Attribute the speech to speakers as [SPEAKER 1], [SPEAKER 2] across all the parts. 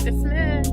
[SPEAKER 1] Dismissed.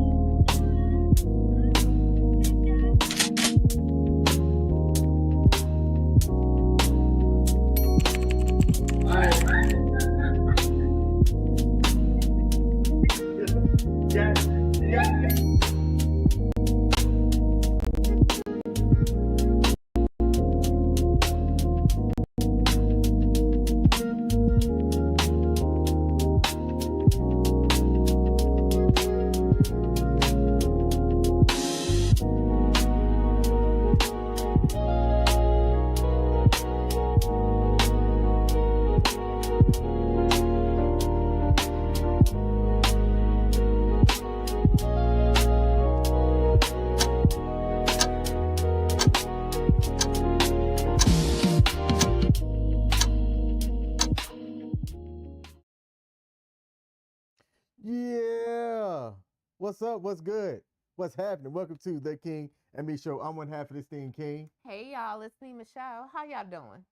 [SPEAKER 2] Yeah. What's up? What's good? What's happening? Welcome to the King M.E show. I'm one half of this thing, King.
[SPEAKER 1] Hey y'all, it's me, Michelle. How y'all doing?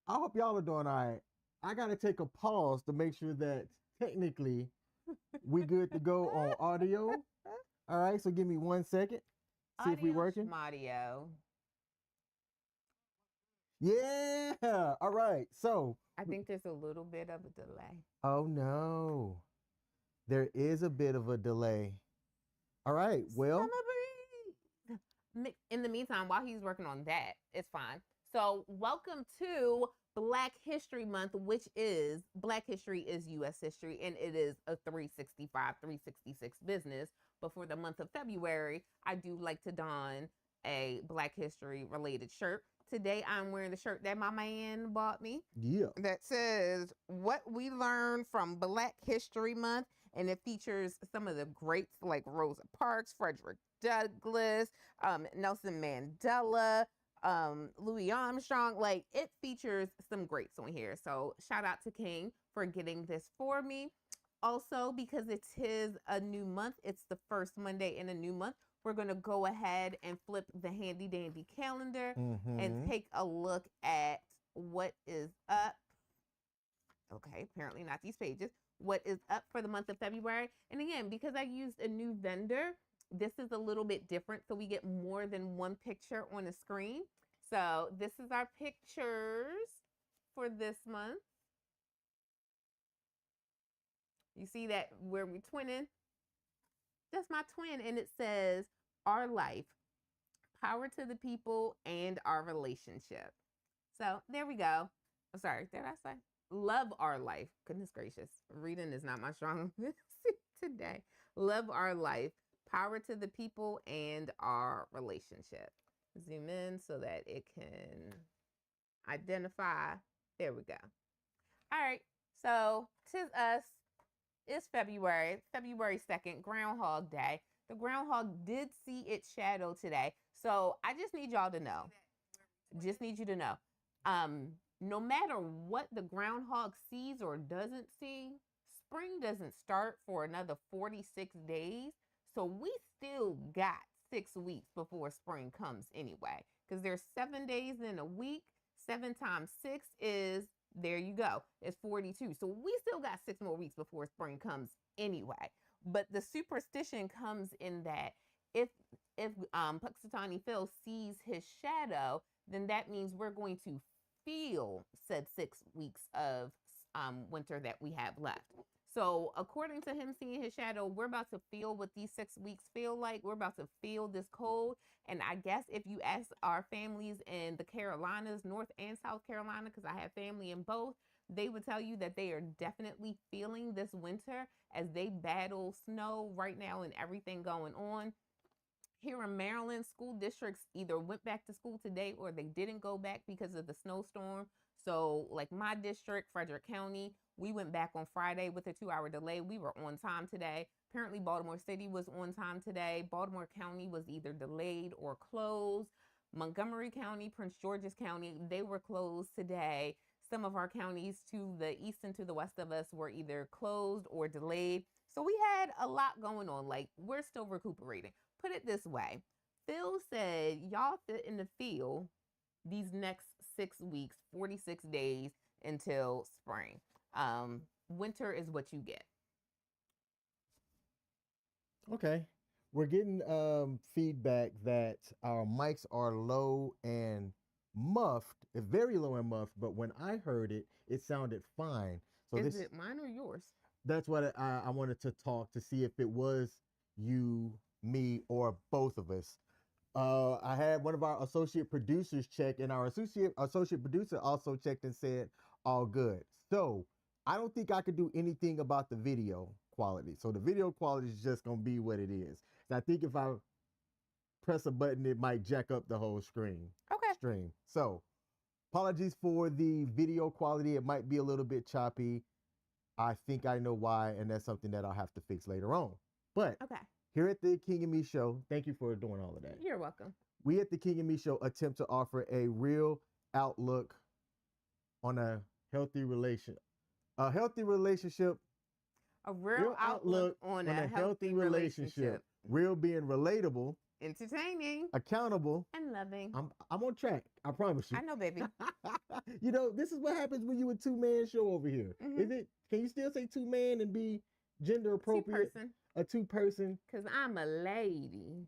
[SPEAKER 2] I hope y'all are doing all right. I gotta take a pause to make sure that technically we good to go on audio. All right, so give me 1 second. See if we
[SPEAKER 1] Audio
[SPEAKER 2] working.
[SPEAKER 1] schmadio.
[SPEAKER 2] Yeah. All right. So
[SPEAKER 1] I think there's a little bit of a delay.
[SPEAKER 2] oh no. There is a bit of a delay. All right. Well,
[SPEAKER 1] In the meantime, while he's working on that, it's fine. So, welcome to Black History Month, which is Black History is U.S. history, and it is a 365, 366 business. But for the month of February, I do like to don a Black History related shirt. Today, I'm wearing the shirt that my man bought me.
[SPEAKER 2] yeah.
[SPEAKER 1] That says what we learned from Black History Month, and it features some of the greats like Rosa Parks, Frederick Douglass, Nelson Mandela, Louis Armstrong. Like, it features some greats on here. So shout out to King for getting this for me. Also, because it's a new month, it's the first Monday in a new month. We're going to go ahead and flip the handy dandy calendar and take a look at what is up. Okay, apparently not these pages. What is up for the month of February? And again, because I used a new vendor, this is a little bit different. So we get more than one picture on the screen. So this is our pictures for this month. You see that where we twinning? That's my twin. And it says, our life, power to the people, and our relationship. So there we go. I'm sorry, did I say? Love our life. Goodness gracious. Reading is not my strong today. Love our life, power to the people, and our relationship. Zoom in so that it can identify. There we go. All right. So, 'tis us. It's February 2nd, Groundhog Day. The groundhog did see its shadow today. So, I just need y'all to know. Just need you to know. No matter what the groundhog sees or doesn't see, spring doesn't start for another 46 days. So we still got 6 weeks before spring comes anyway. Because there's 7 days in a week. 7 times 6 is, there you go, it's 42. So we still got 6 more weeks before spring comes anyway. But the superstition comes in that if Puxatawny Phil sees his shadow, then that means we're going to feel said 6 weeks of winter that we have left. So according to him seeing his shadow, we're about to feel what these 6 weeks feel like. We're about to feel this cold. And I guess if you ask our families in the Carolinas, North and South Carolina, because I have family in both, they would tell you that they are definitely feeling this winter as they battle snow right now and everything going on. Here in Maryland, school districts either went back to school today or they didn't go back because of the snowstorm. So, like my district, Frederick County, we went back on Friday with a 2-hour delay. We were on time today. Apparently, Baltimore City was on time today. Baltimore County was either delayed or closed. Montgomery County, Prince George's County, they were closed today. Some of our counties to the east and to the west of us were either closed or delayed. So we had a lot going on. Like, we're still recuperating. Put it this way. Phil said, y'all fit in the field these next 6 weeks, 46 days until spring. Winter is what you get.
[SPEAKER 2] Okay. We're getting feedback that our mics are low and muffed, very low and muffed, but when I heard it, it sounded fine. So
[SPEAKER 1] Is
[SPEAKER 2] this
[SPEAKER 1] it mine or yours?
[SPEAKER 2] that's what I wanted to talk to see if it was you, me, or both of us. I had one of our associate producers check, and our associate producer also checked and said all good. So I don't think I could do anything about the video quality. So the video quality is just gonna be what it is. And I think if I press a button, it might jack up the whole
[SPEAKER 1] Okay.
[SPEAKER 2] stream. So apologies for the video quality. It might be a little bit choppy. I think I know why, and that's something that I'll have to fix later on. But
[SPEAKER 1] Okay.
[SPEAKER 2] here at the King M.E show, thank you for doing all of that.
[SPEAKER 1] You're welcome.
[SPEAKER 2] We at the King M.E show attempt to offer a real outlook on a healthy relationship. A healthy relationship.
[SPEAKER 1] A real outlook on a healthy relationship.
[SPEAKER 2] Real being relatable,
[SPEAKER 1] Entertaining,
[SPEAKER 2] accountable,
[SPEAKER 1] and loving.
[SPEAKER 2] I'm on track. I promise you.
[SPEAKER 1] I know, baby.
[SPEAKER 2] You know, this is what happens when you a two-man show over here.
[SPEAKER 1] Mhm.
[SPEAKER 2] Is it? Can you still say two-man and be gender appropriate?
[SPEAKER 1] Two-person.
[SPEAKER 2] A two-person.
[SPEAKER 1] Because I'm a lady.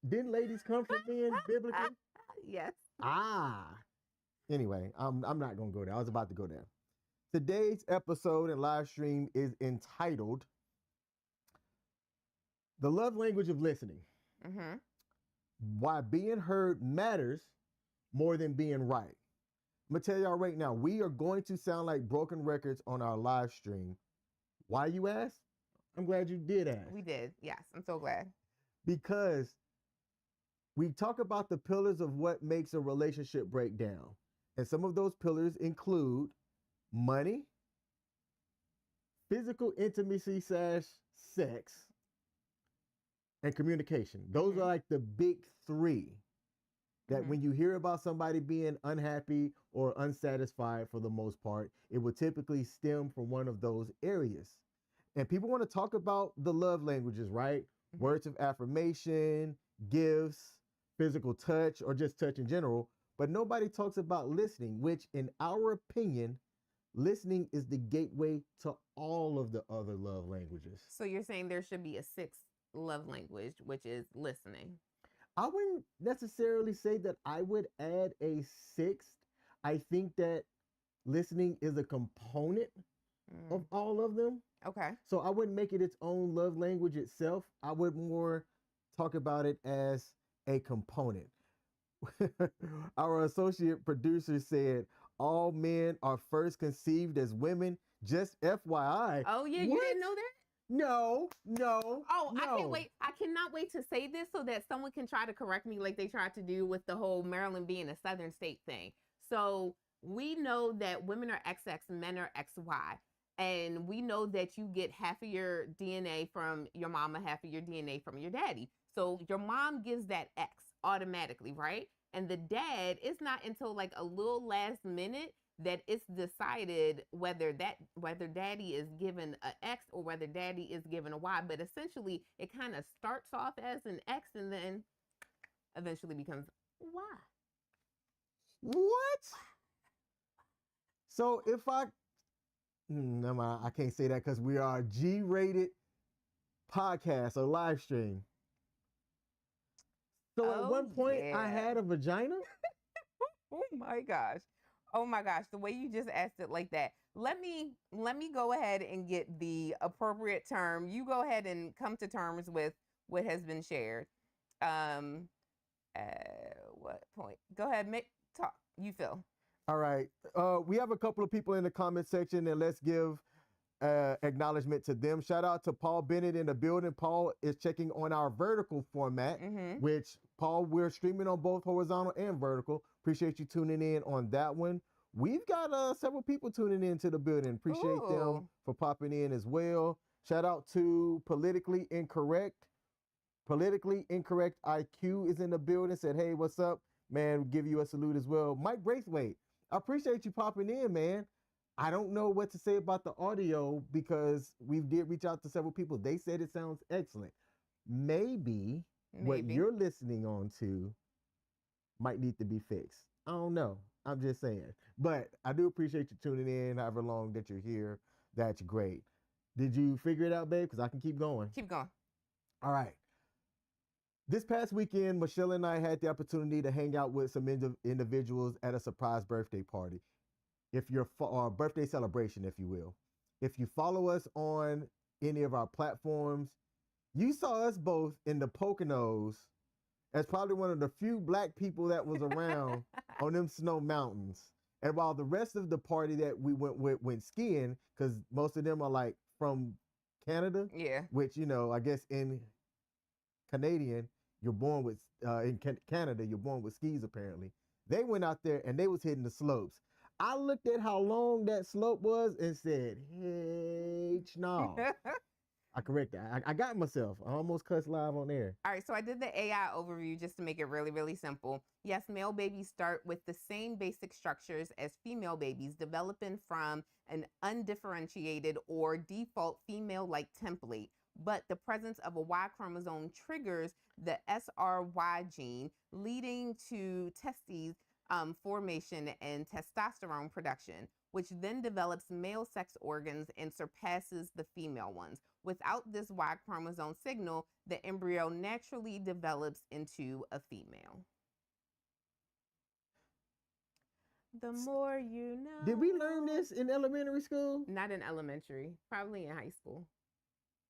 [SPEAKER 2] Didn't ladies come from men biblically?
[SPEAKER 1] Yes.
[SPEAKER 2] Ah. Anyway, I'm not gonna go there. I was about to go there. Today's episode and live stream is entitled "The Love Language of Listening."
[SPEAKER 1] Mm-hmm.
[SPEAKER 2] Why being heard matters more than being right. I'm gonna tell y'all right now, we are going to sound like broken records on our live stream. Why, you ask? I'm glad you did ask.
[SPEAKER 1] We did. Yes. I'm so glad.
[SPEAKER 2] Because we talk about the pillars of what makes a relationship break down. And some of those pillars include money, physical intimacy / sex, and communication. Those are like the big three that when you hear about somebody being unhappy or unsatisfied, for the most part, it would typically stem from one of those areas. And people want to talk about the love languages, right?
[SPEAKER 1] Mhm.
[SPEAKER 2] Words of affirmation, gifts, physical touch, or just touch in general. But nobody talks about listening, which in our opinion, listening is the gateway to all of the other love languages.
[SPEAKER 1] So you're saying there should be a sixth love language, which is listening.
[SPEAKER 2] I wouldn't necessarily say that I would add a sixth. I think that listening is a component of all of them.
[SPEAKER 1] Okay.
[SPEAKER 2] So I wouldn't make it its own love language itself. I would more talk about it as a component. Our associate producer said, all men are first conceived as women. Just FYI.
[SPEAKER 1] Oh, yeah. You
[SPEAKER 2] What?
[SPEAKER 1] didn't know that?
[SPEAKER 2] No.
[SPEAKER 1] Oh,
[SPEAKER 2] no.
[SPEAKER 1] I can't wait. I cannot wait to say this so that someone can try to correct me like they tried to do with the whole Maryland being a southern state thing. So we know that women are XX, men are XY. And we know that you get half of your DNA from your mama, half of your DNA from your daddy. So your mom gives that X automatically, right? And the dad, it's not until like a little last minute that it's decided whether daddy is given an X or whether daddy is given a Y. But essentially, it kind of starts off as an X and then eventually becomes Y.
[SPEAKER 2] What? So if I can't say that because we are a G-rated podcast or live stream. So at one point, I had a vagina?
[SPEAKER 1] Oh my gosh. Oh my gosh. The way you just asked it like that. Let me go ahead and get the appropriate term. You go ahead and come to terms with what has been shared. What point? Go ahead, talk. You feel.
[SPEAKER 2] All right. We have a couple of people in the comment section, and let's give acknowledgement to them. Shout out to Paul Bennett in the building. Paul is checking on our vertical format, which, Paul, we're streaming on both horizontal and vertical. Appreciate you tuning in on that one. We've got several people tuning into the building. Appreciate them for popping in as well. Shout out to Politically Incorrect. Politically Incorrect IQ is in the building. Said, hey, what's up? Man, give you a salute as well. Mike Braithwaite, I appreciate you popping in, man. I don't know what to say about the audio because we did reach out to several people. They said it sounds excellent. Maybe what you're listening on to might need to be fixed. I don't know. I'm just saying. But I do appreciate you tuning in, however long that you're here. That's great. Did you figure it out, babe? Because I can keep going.
[SPEAKER 1] Keep going.
[SPEAKER 2] All right. This past weekend, Michelle and I had the opportunity to hang out with some individuals at a surprise birthday party. If you're or birthday celebration, if you will. If you follow us on any of our platforms, you saw us both in the Poconos as probably one of the few black people that was around on them snow mountains. And while the rest of the party that we went with went skiing, because most of them are like from Canada,
[SPEAKER 1] Yeah.
[SPEAKER 2] which, you know, I guess in Canadian, you're born with, Canada, you're born with skis apparently. They went out there and they was hitting the slopes. I looked at how long that slope was and said, hey, no. I corrected. I got myself. I almost cussed live on air.
[SPEAKER 1] All right, so I did the AI overview just to make it really, really simple. Yes, male babies start with the same basic structures as female babies, developing from an undifferentiated or default female-like template. But the presence of a Y chromosome triggers the SRY gene, leading to testes formation and testosterone production, which then develops male sex organs and surpasses the female ones. Without this Y chromosome signal, the embryo naturally develops into a female. The more you know.
[SPEAKER 2] Did we learn this in elementary school?
[SPEAKER 1] Not in elementary, probably in high school.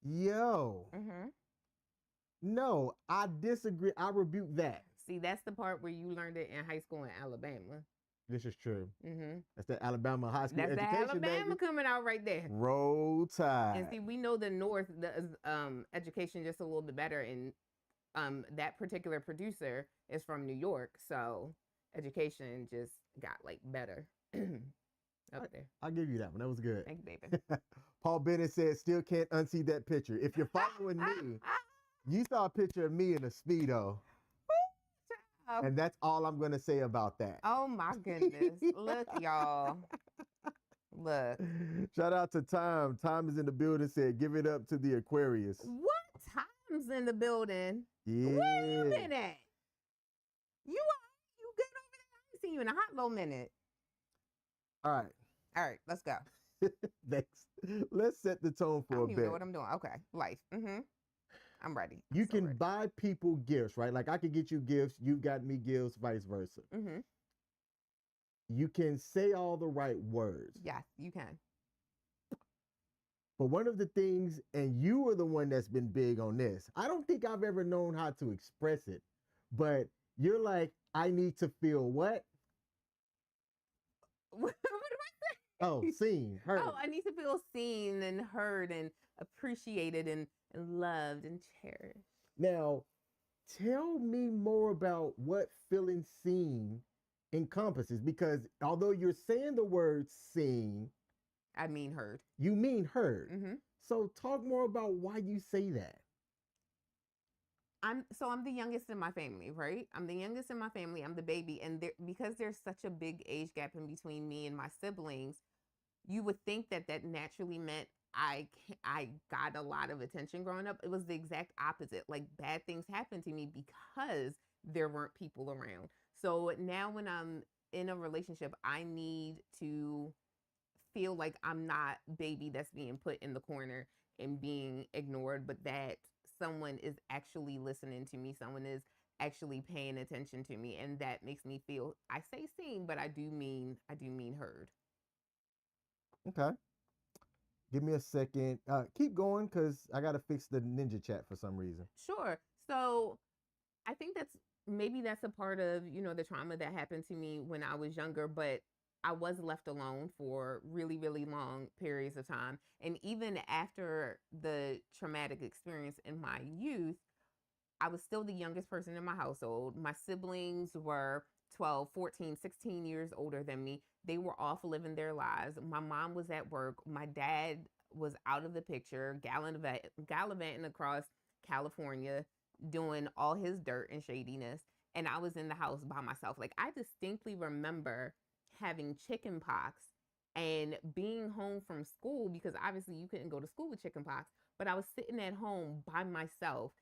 [SPEAKER 2] Yo.
[SPEAKER 1] Mm-hmm.
[SPEAKER 2] No, I disagree. I rebuke that.
[SPEAKER 1] See, that's the part where you learned it in high school in Alabama.
[SPEAKER 2] This is true.
[SPEAKER 1] Mm-hmm.
[SPEAKER 2] That's the Alabama high school
[SPEAKER 1] That's
[SPEAKER 2] education.
[SPEAKER 1] the Alabama
[SPEAKER 2] baby.
[SPEAKER 1] coming out right there.
[SPEAKER 2] Roll Tide.
[SPEAKER 1] And see, we know the North, the education just a little bit better, and that particular producer is from New York, so education just got like better up there.
[SPEAKER 2] I'll give you that one. That was good.
[SPEAKER 1] Thank you, baby.
[SPEAKER 2] Paul Bennett said, still can't unsee that picture. If you're following me, you saw a picture of me in a Speedo. And that's all I'm going to say about that.
[SPEAKER 1] Oh, my goodness. Look, y'all. Look.
[SPEAKER 2] Shout out to Time. Time is in the building, said, give it up to the Aquarius.
[SPEAKER 1] What? Time's in the building?
[SPEAKER 2] Yeah.
[SPEAKER 1] Where you been at? You good over there? I ain't seen you in a hot little minute.
[SPEAKER 2] All right,
[SPEAKER 1] let's go.
[SPEAKER 2] Next, let's set the tone for a bit.
[SPEAKER 1] I don't even know what I'm doing. Okay, life. Mm-hmm. I'm ready.
[SPEAKER 2] You can buy people gifts, right? Like I could get you gifts, you've got me gifts, vice versa.
[SPEAKER 1] Mm-hmm.
[SPEAKER 2] You can say all the right words.
[SPEAKER 1] Yes, you can.
[SPEAKER 2] But one of the things, and you are the one that's been big on this, I don't think I've ever known how to express it, but you're like, I need to feel what?
[SPEAKER 1] What do I say?
[SPEAKER 2] Oh, seen, heard.
[SPEAKER 1] Oh, I need to feel seen and heard and appreciated and loved and cherished.
[SPEAKER 2] Now, tell me more about what feeling seen encompasses, because although you're saying the word seen,
[SPEAKER 1] I mean heard.
[SPEAKER 2] You mean heard.
[SPEAKER 1] Mm-hmm.
[SPEAKER 2] So talk more about why you say that.
[SPEAKER 1] I'm the youngest in my family, right? I'm the youngest in my family. I'm the baby. And because there's such a big age gap in between me and my siblings, you would think that naturally meant I got a lot of attention growing up. It was the exact opposite. Like bad things happened to me because there weren't people around. So now when I'm in a relationship, I need to feel like I'm not baby that's being put in the corner and being ignored, but that someone is actually listening to me. Someone is actually paying attention to me. And that makes me feel, I say seen, but I do mean heard.
[SPEAKER 2] Okay. Give me a second. Keep going, because I got to fix the ninja chat for some reason.
[SPEAKER 1] Sure. So I think maybe that's a part of, the trauma that happened to me when I was younger, but I was left alone for really, really long periods of time. And even after the traumatic experience in my youth, I was still the youngest person in my household. My siblings were 12, 14, 16 years older than me. They were off living their lives. My mom was at work. My dad was out of the picture, gallivanting across California, doing all his dirt and shadiness. And I was in the house by myself. Like, I distinctly remember having chicken pox and being home from school, because obviously you couldn't go to school with chicken pox, but I was sitting at home by myself,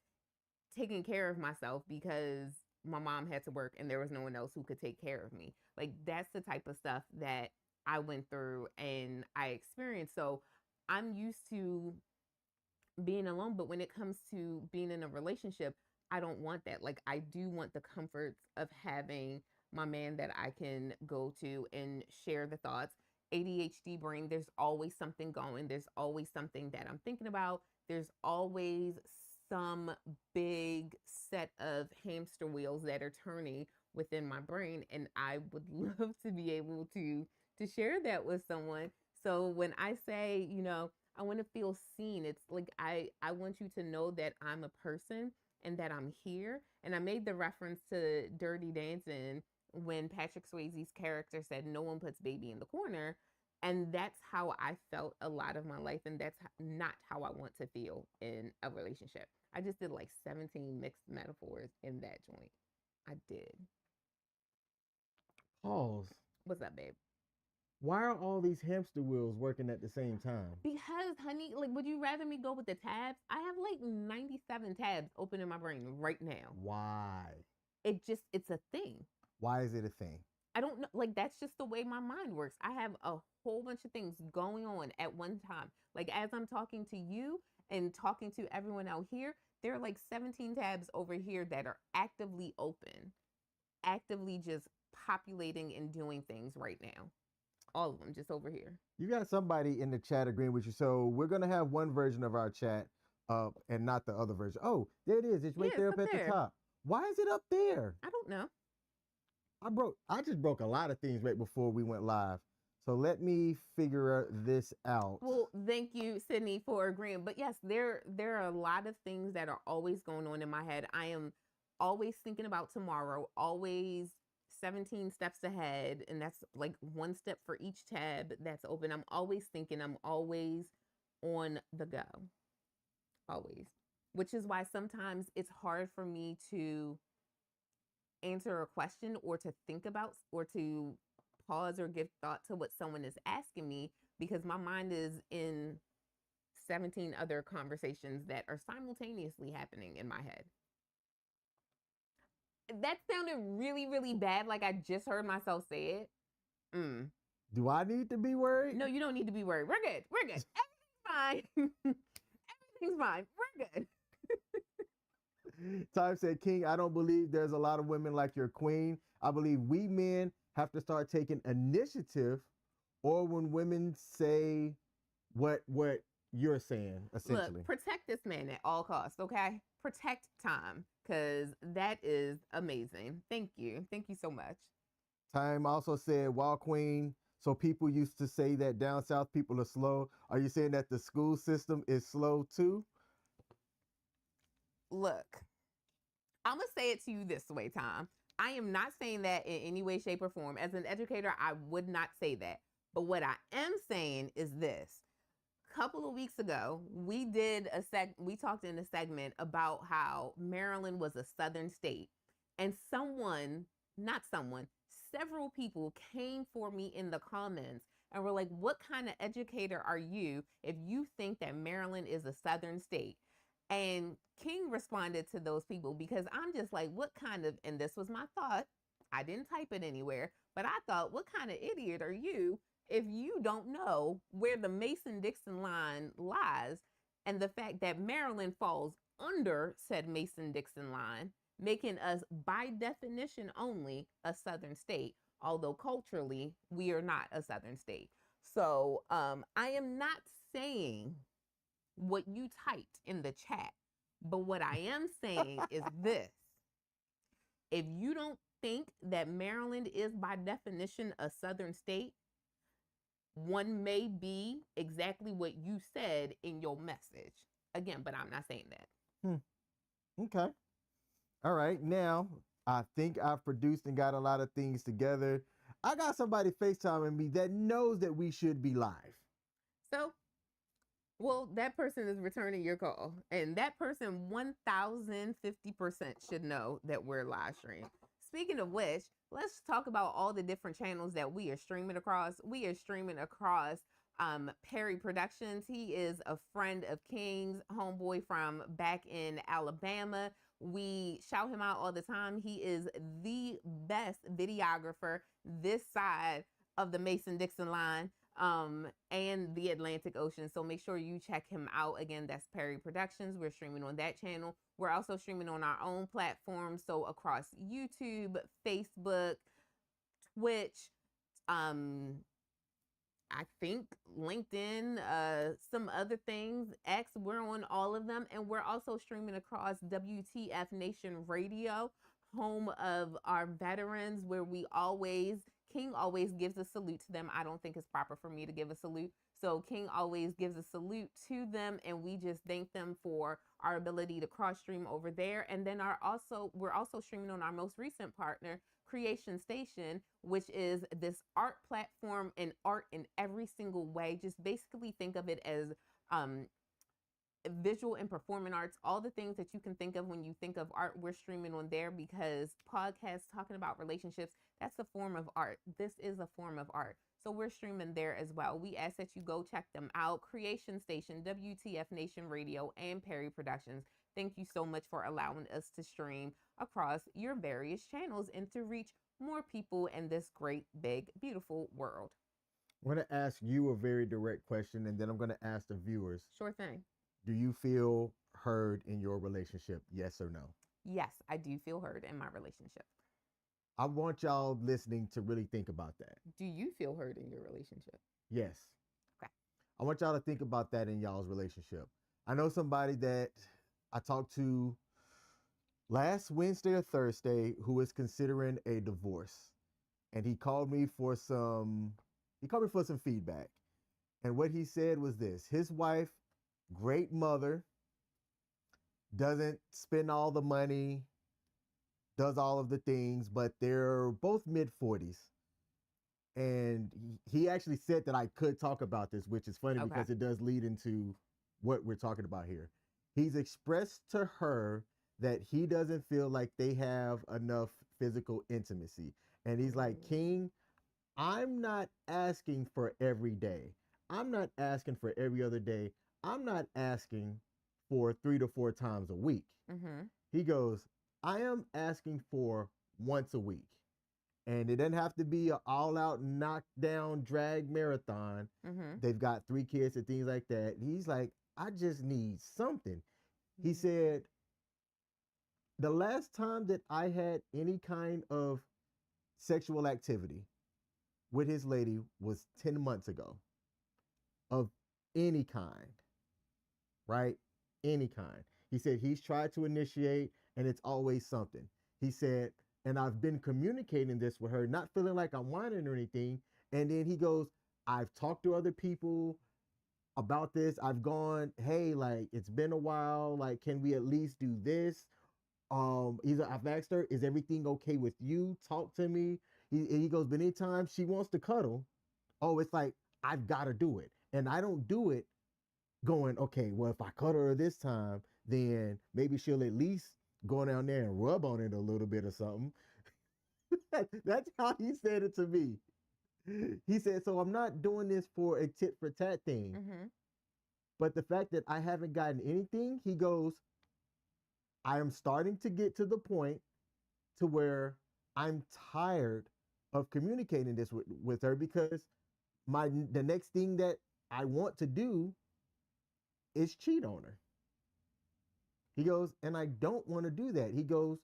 [SPEAKER 1] taking care of myself because my mom had to work and there was no one else who could take care of me. Like, that's the type of stuff that I went through and I experienced. So I'm used to being alone. But when it comes to being in a relationship, I don't want that. Like, I do want the comforts of having my man that I can go to and share the thoughts. ADHD brain, there's always something going. There's always something that I'm thinking about. There's always some big set of hamster wheels that are turning within my brain, and I would love to be able to share that with someone. So when I say, I want to feel seen, it's like I want you to know that I'm a person and that I'm here. And I made the reference to Dirty Dancing when Patrick Swayze's character said, "No one puts baby in the corner." And that's how I felt a lot of my life. And that's not how I want to feel in a relationship. I just did like 17 mixed metaphors in that joint. I did.
[SPEAKER 2] Pause.
[SPEAKER 1] What's up, babe?
[SPEAKER 2] Why are all these hamster wheels working at the same time?
[SPEAKER 1] Because, honey, like, would you rather me go with the tabs? I have like 97 tabs open in my brain right now.
[SPEAKER 2] Why?
[SPEAKER 1] It's a thing.
[SPEAKER 2] Why is it a thing?
[SPEAKER 1] I don't know. Like, that's just the way my mind works. I have a whole bunch of things going on at one time. Like, as I'm talking to you and talking to everyone out here, there are like 17 tabs over here that are actively open, actively just populating and doing things right now. All of them just over here.
[SPEAKER 2] You got somebody in the chat agreeing with you. So we're going to have one version of our chat up and not the other version. Oh, there it is. It's right there up at the top. Why is it up there?
[SPEAKER 1] I don't know.
[SPEAKER 2] I just broke a lot of things right before we went live. So let me figure this out.
[SPEAKER 1] Well, thank you, Sydney, for agreeing. But yes, there are a lot of things that are always going on in my head. I am always thinking about tomorrow, always 17 steps ahead. And that's like one step for each tab that's open. I'm always thinking, I'm always on the go. Always. Which is why sometimes it's hard for me to answer a question or to think about or to pause or give thought to what someone is asking me, because my mind is in 17 other conversations that are simultaneously happening in my head. That sounded really, really bad, like I just heard myself say it.
[SPEAKER 2] Do I need to be worried?
[SPEAKER 1] No, you don't need to be worried. We're good. We're good. Everything's fine. Everything's fine. We're good.
[SPEAKER 2] Time said, King, I don't believe there's a lot of women like your queen. I believe we men have to start taking initiative, or when women say what you're saying, essentially.
[SPEAKER 1] Look, protect this man at all costs, okay? Protect time, because that is amazing. Thank you. Thank you so much.
[SPEAKER 2] Time also said, wow, queen. So people used to say that down south people are slow. Are you saying that the school system is slow too?
[SPEAKER 1] Look, I'm going to say it to you this way, Tom. I am not saying that in any way, shape, or form. As an educator, I would not say that. But what I am saying is this. A couple of weeks ago, we talked in a segment about how Maryland was a southern state. And several people came for me in the comments and were like, what kind of educator are you if you think that Maryland is a southern state? And King responded to those people, because I'm just like, what kind of, and this was my thought, I didn't type it anywhere, but I thought, what kind of idiot are you if you don't know where the Mason-Dixon line lies and the fact that Maryland falls under said Mason-Dixon line, making us by definition only a southern state, although culturally we are not a southern state. So I am not saying what you typed in the chat, but what I am saying is this. If you don't think that Maryland is by definition a southern state, one may be exactly what you said in your message. Again, but I'm not saying that.
[SPEAKER 2] Okay. All right. Now, I think I've produced and got a lot of things together. I got somebody FaceTiming me that knows that we should be live.
[SPEAKER 1] So, well, that person is returning your call. And that person 1,050% should know that we're live stream. Speaking of which, let's talk about all the different channels that we are streaming across. We are streaming across Perry Productions. He is a friend of King's, homeboy from back in Alabama. We shout him out all the time. He is the best videographer this side of the Mason-Dixon line. and the Atlantic Ocean. So make sure you check him out. Again, that's Perry Productions. We're streaming on that channel. We're also streaming on our own platform. So across YouTube, Facebook, Twitch, I think LinkedIn, some other things, X, we're on all of them. And we're also streaming across WTF Nation Radio, home of our veterans, where King always gives a salute to them. I don't think it's proper for me to give a salute. So King always gives a salute to them, and we just thank them for our ability to cross stream over there. And then we're also streaming on our most recent partner, Creation Station, which is this art platform and art in every single way. Just basically think of it as visual and performing arts, all the things that you can think of when you think of art, we're streaming on there, because podcasts talking about relationships, that's a form of art. This is a form of art. So we're streaming there as well. We ask that you go check them out. Creation Station, WTF Nation Radio, and Perry Productions. Thank you so much for allowing us to stream across your various channels and to reach more people in this great, big, beautiful world.
[SPEAKER 2] I'm going to ask you a very direct question, and then I'm going to ask the viewers.
[SPEAKER 1] Sure thing.
[SPEAKER 2] Do you feel heard in your relationship? Yes or no?
[SPEAKER 1] Yes, I do feel heard in my relationship.
[SPEAKER 2] I want y'all listening to really think about that.
[SPEAKER 1] Do you feel heard in your relationship?
[SPEAKER 2] Yes.
[SPEAKER 1] Okay.
[SPEAKER 2] I want y'all to think about that in y'all's relationship. I know somebody that I talked to last Wednesday or Thursday who is considering a divorce. And he called me for some feedback. And what he said was this: his wife, great mother, doesn't spend all the money, does all of the things, but they're both mid-40s. And he actually said that I could talk about this, which is funny because it does lead into what we're talking about here. He's expressed to her that he doesn't feel like they have enough physical intimacy. And he's like, King, I'm not asking for every day. I'm not asking for every other day. I'm not asking for 3 to 4 times a week.
[SPEAKER 1] Mm-hmm.
[SPEAKER 2] He goes, I am asking for once a week. And it doesn't have to be an all-out knockdown drag marathon.
[SPEAKER 1] Mm-hmm.
[SPEAKER 2] They've got 3 kids and things like that. He's like, I just need something. He said, the last time that I had any kind of sexual activity with his lady was 10 months ago, of any kind, right? Any kind. He said he's tried to initiate and it's always something. He said, and I've been communicating this with her, not feeling like I'm whining or anything. And then he goes, I've talked to other people about this. I've gone, hey, like, it's been a while. Like, can we at least do this? I've asked her, is everything okay with you? Talk to me. He goes, but anytime she wants to cuddle, oh, it's like, I've got to do it. And I don't do it going, okay, well, if I cuddle her this time, then maybe she'll at least go down there and rub on it a little bit or something. That's how he said it to me. He said, so I'm not doing this for a tit for tat thing.
[SPEAKER 1] Mm-hmm.
[SPEAKER 2] But the fact that I haven't gotten anything, he goes, I am starting to get to the point to where I'm tired of communicating this with her, because the next thing that I want to do is cheat on her. He goes, and I don't want to do that. He goes,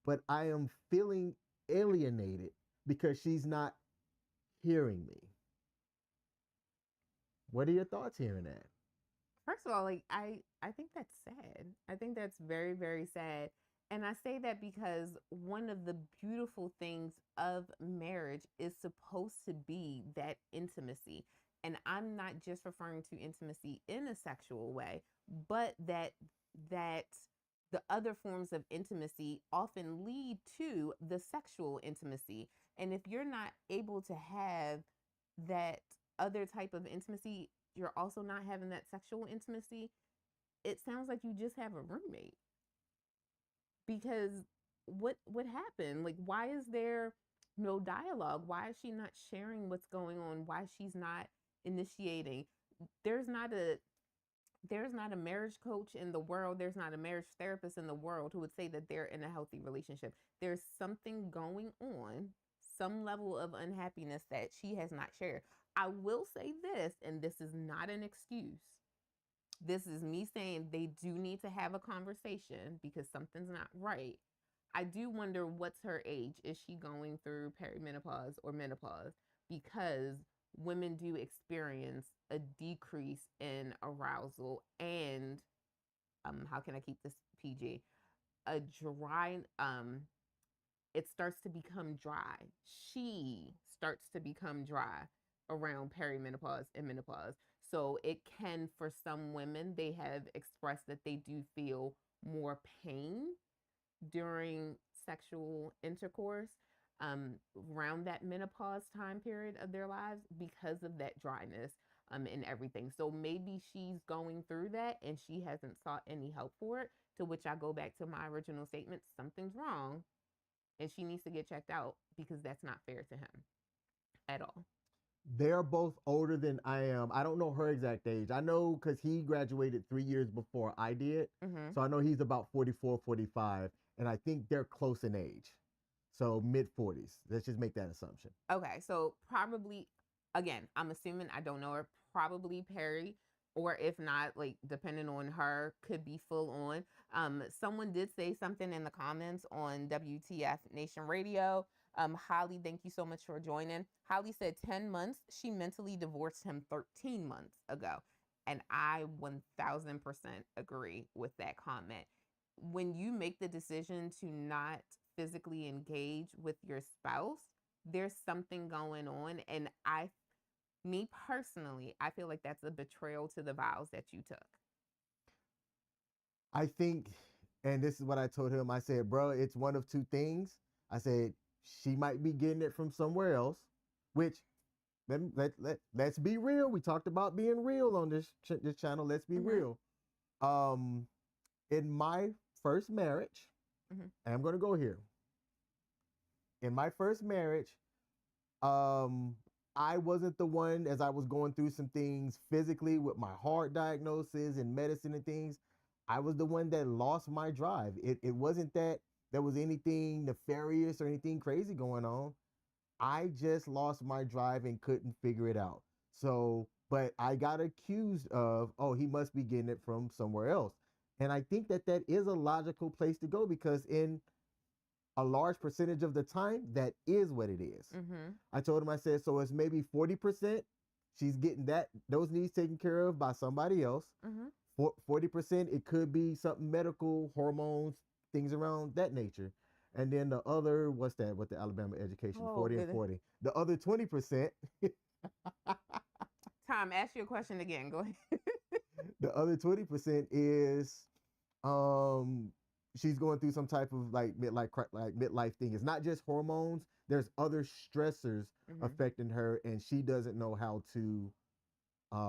[SPEAKER 2] but I am feeling alienated because she's not hearing me. What are your thoughts hearing that?
[SPEAKER 1] First of all, like, I think that's sad. I think that's very, very sad. And I say that because one of the beautiful things of marriage is supposed to be that intimacy. And I'm not just referring to intimacy in a sexual way, but that the other forms of intimacy often lead to the sexual intimacy. And if you're not able to have that other type of intimacy, you're also not having that sexual intimacy, it sounds like you just have a roommate. Because what happened? Like, why is there no dialogue? Why is she not sharing what's going on? Why she's not initiating? There's not a marriage coach in the world. There's not a marriage therapist in the world who would say that they're in a healthy relationship. There's something going on, some level of unhappiness that she has not shared. I will say this, and this is not an excuse. This is me saying they do need to have a conversation because something's not right. I do wonder what's her age. Is she going through perimenopause or menopause? Because women do experience a decrease in arousal and how can I keep this PG? A dry it starts to become dry. She starts to become dry around perimenopause and menopause. So it can, for some women, they have expressed that they do feel more pain during sexual intercourse around that menopause time period of their lives because of that dryness and everything. So maybe she's going through that and she hasn't sought any help for it, to which I go back to my original statement, something's wrong and she needs to get checked out because that's not fair to him at all.
[SPEAKER 2] They're both older than I am. I don't know her exact age. I know because he graduated 3 years before I did.
[SPEAKER 1] Mm-hmm.
[SPEAKER 2] So I know he's about 44, 45. And I think they're close in age. So mid 40s. Let's just make that assumption.
[SPEAKER 1] Okay. So probably, again, I'm assuming, I don't know her, probably Perry, or if not, like depending on her, could be full on. Someone did say something in the comments on WTF Nation Radio. Holly, thank you so much for joining. Holly said 10 months. She mentally divorced him 13 months ago. And I 1000% agree with that comment. When you make the decision to not physically engage with your spouse, there's something going on. And me personally, I feel like that's a betrayal to the vows that you took.
[SPEAKER 2] I think, and this is what I told him. I said, bro, it's one of two things. I said, she might be getting it from somewhere else, which let's be real. We talked about being real on this channel. Let's be real. In my first marriage, and I'm going to go here. In my first marriage, I wasn't the one, as I was going through some things physically with my heart diagnosis and medicine and things. I was the one that lost my drive. It wasn't that there was anything nefarious or anything crazy going on. I just lost my drive and couldn't figure it out. So, but I got accused of, oh, he must be getting it from somewhere else. And I think that that is a logical place to go because in a large percentage of the time, that is what it is. I told him, I said, so it's maybe 40%. She's getting those needs taken care of by somebody else. 40%, it could be something medical, hormones, things around that nature. And then the other, what's that? What the Alabama education, 40 and 40. The other 20%.
[SPEAKER 1] Tom, ask your question again. Go ahead.
[SPEAKER 2] The other 20% is she's going through some type of like midlife thing. It's not just hormones. There's other stressors affecting her, and she doesn't know how to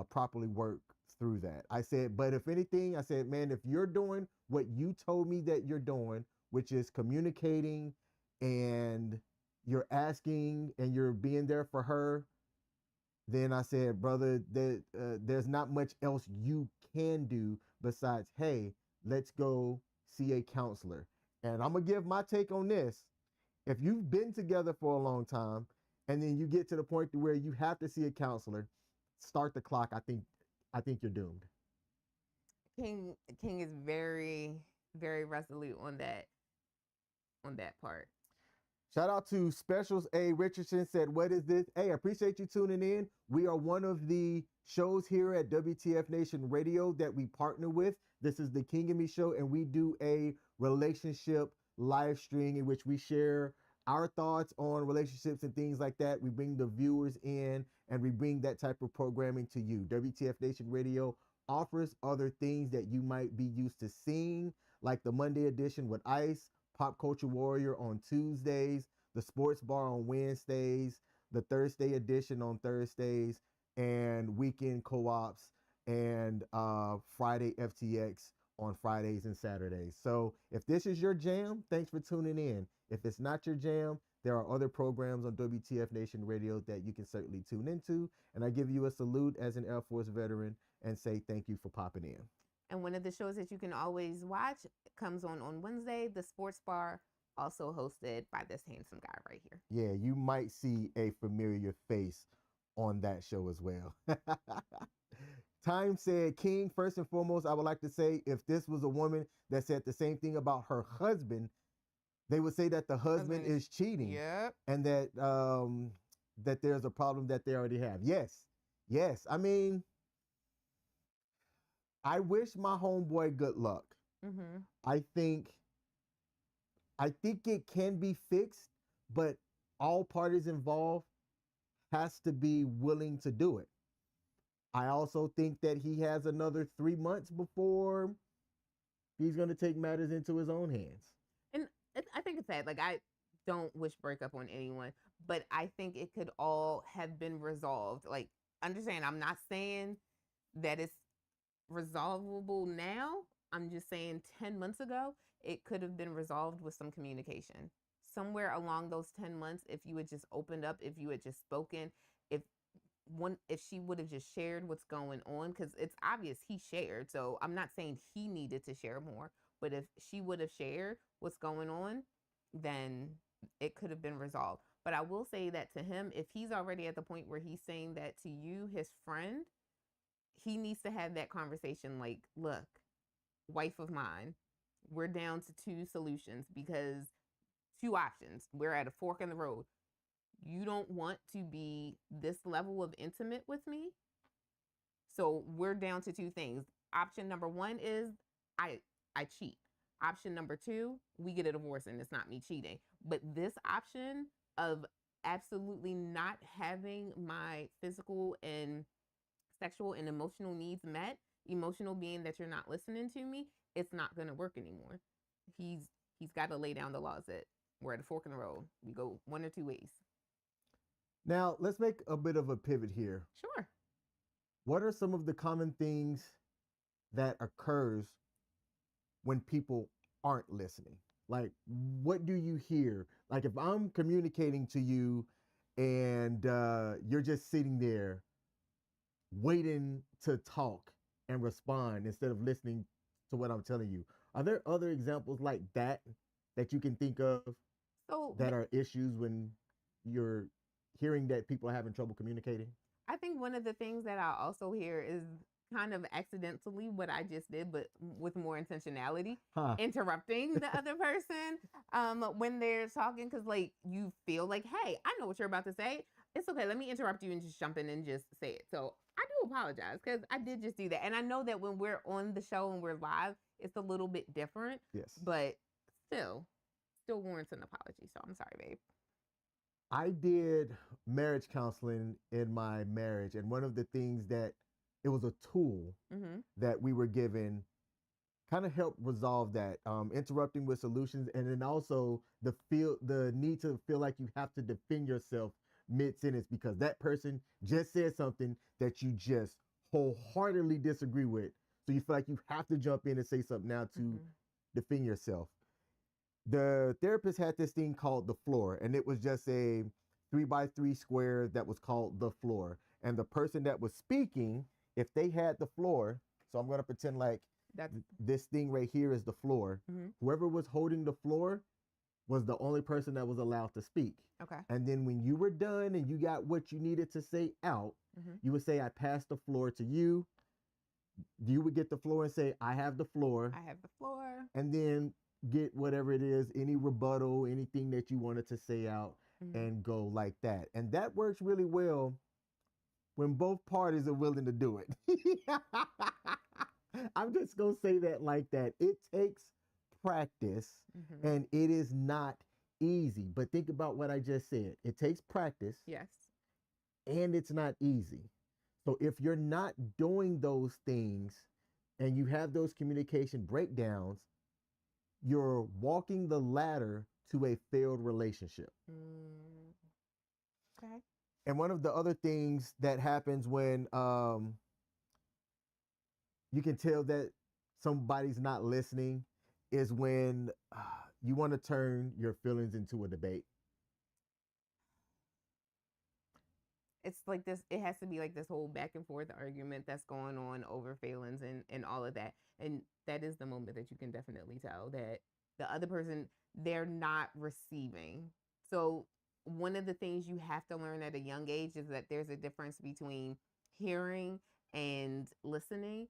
[SPEAKER 2] properly work through that. I said, but if anything, I said, man, if you're doing what you told me that you're doing, which is communicating and you're asking and you're being there for her, then I said, brother, there's not much else you can do besides, hey, let's go see a counselor. And I'm going to give my take on this. If you've been together for a long time and then you get to the point to where you have to see a counselor, start the clock. I think you're doomed.
[SPEAKER 1] King is very, very resolute on that part.
[SPEAKER 2] Shout out to Specials A. Richardson said, what is this? Hey, I appreciate you tuning in. We are one of the shows here at WTF Nation Radio that we partner with. This is the King M.E show, and we do a relationship live stream in which we share our thoughts on relationships and things like that. We bring the viewers in and we bring that type of programming to you. WTF Nation Radio offers other things that you might be used to seeing, like the Monday edition with Ice, Pop Culture Warrior on Tuesdays, the Sports Bar on Wednesdays, the Thursday edition on Thursdays, and Weekend Co-ops and Friday FTX on Fridays and Saturdays. So if this is your jam, thanks for tuning in. If it's not your jam, there are other programs on WTF Nation Radio that you can certainly tune into. And I give you a salute as an Air Force veteran and say thank you for popping in.
[SPEAKER 1] And one of the shows that you can always watch comes on Wednesday, the Sports Bar, also hosted by this handsome guy right here.
[SPEAKER 2] Yeah, you might see a familiar face on that show as well. Time said, King, first and foremost, I would like to say if this was a woman that said the same thing about her husband, they would say that the husband is cheating.
[SPEAKER 1] Yep.
[SPEAKER 2] And that that there's a problem that they already have. Yes. Yes. I mean, I wish my homeboy good luck.
[SPEAKER 1] Mm-hmm.
[SPEAKER 2] I think it can be fixed, but all parties involved has to be willing to do it. I also think that he has another 3 months before he's going to take matters into his own hands.
[SPEAKER 1] And I think it's sad. Like, I don't wish breakup on anyone, but I think it could all have been resolved. Like, understand, I'm not saying that it's resolvable now. I'm just saying 10 months ago, it could have been resolved with some communication. Somewhere along those 10 months, if you had just opened up, if you had just spoken, if she would have just shared what's going on, because it's obvious he shared. So I'm not saying he needed to share more, but if she would have shared what's going on, then it could have been resolved. But I will say that to him, if he's already at the point where he's saying that to you, his friend, he needs to have that conversation like, look, wife of mine, we're down to two solutions because two options. We're at a fork in the road. You don't want to be this level of intimate with me. So we're down to two things. Option number one is I cheat. Option number two, we get a divorce and it's not me cheating. But this option of absolutely not having my physical and sexual and emotional needs met, emotional being that you're not listening to me, it's not going to work anymore. He's got to lay down the laws that we're at a fork in the road. We go one or two ways.
[SPEAKER 2] Now, let's make a bit of a pivot here.
[SPEAKER 1] Sure.
[SPEAKER 2] What are some of the common things that occurs when people aren't listening? Like, what do you hear? Like, if I'm communicating to you and you're just sitting there waiting to talk and respond instead of listening to what I'm telling you, are there other examples like that that you can think of that are issues when you're hearing that people are having trouble communicating?
[SPEAKER 1] I think one of the things that I also hear is kind of accidentally what I just did, but with more intentionality, interrupting the other person when they're talking, because like you feel like, hey, I know what you're about to say. It's okay. Let me interrupt you and just jump in and just say it. So I do apologize because I did just do that. And I know that when we're on the show and we're live, it's a little bit different.
[SPEAKER 2] Yes.
[SPEAKER 1] But still warrants an apology. So I'm sorry, babe.
[SPEAKER 2] I did marriage counseling in my marriage, and one of the things that it was a tool that we were given kind of helped resolve that, interrupting with solutions, and then also the need to feel like you have to defend yourself mid-sentence because that person just said something that you just wholeheartedly disagree with. So you feel like you have to jump in and say something now to defend yourself. The therapist had this thing called the floor, and it was just a 3x3 square that was called the floor. And the person that was speaking, if they had the floor, so I'm going to pretend like this thing right here is the floor. Whoever was holding the floor was the only person that was allowed to speak.
[SPEAKER 1] Okay.
[SPEAKER 2] And then when you were done and you got what you needed to say out, you would say, I pass the floor to you. You would get the floor and say, I have the floor.
[SPEAKER 1] I have the floor.
[SPEAKER 2] And then get whatever it is, any rebuttal, anything that you wanted to say out and go like that. And that works really well when both parties are willing to do it. I'm just going to say that like that. It takes practice and it is not easy. But think about what I just said. It takes practice.
[SPEAKER 1] Yes.
[SPEAKER 2] And it's not easy. So if you're not doing those things and you have those communication breakdowns, you're walking the ladder to a failed relationship.
[SPEAKER 1] Okay.
[SPEAKER 2] And one of the other things that happens when you can tell that somebody's not listening is when you want to turn your feelings into a debate.
[SPEAKER 1] It's like this, it has to be like this whole back and forth argument that's going on over feelings and all of that. And that is the moment that you can definitely tell that the other person, they're not receiving. So one of the things you have to learn at a young age is that there's a difference between hearing and listening.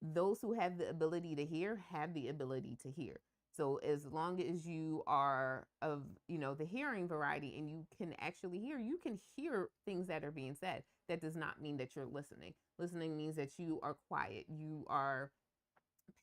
[SPEAKER 1] Those who have the ability to hear have the ability to hear. So as long as you are of, the hearing variety and you can actually hear, you can hear things that are being said. That does not mean that you're listening. Listening means that you are quiet. You are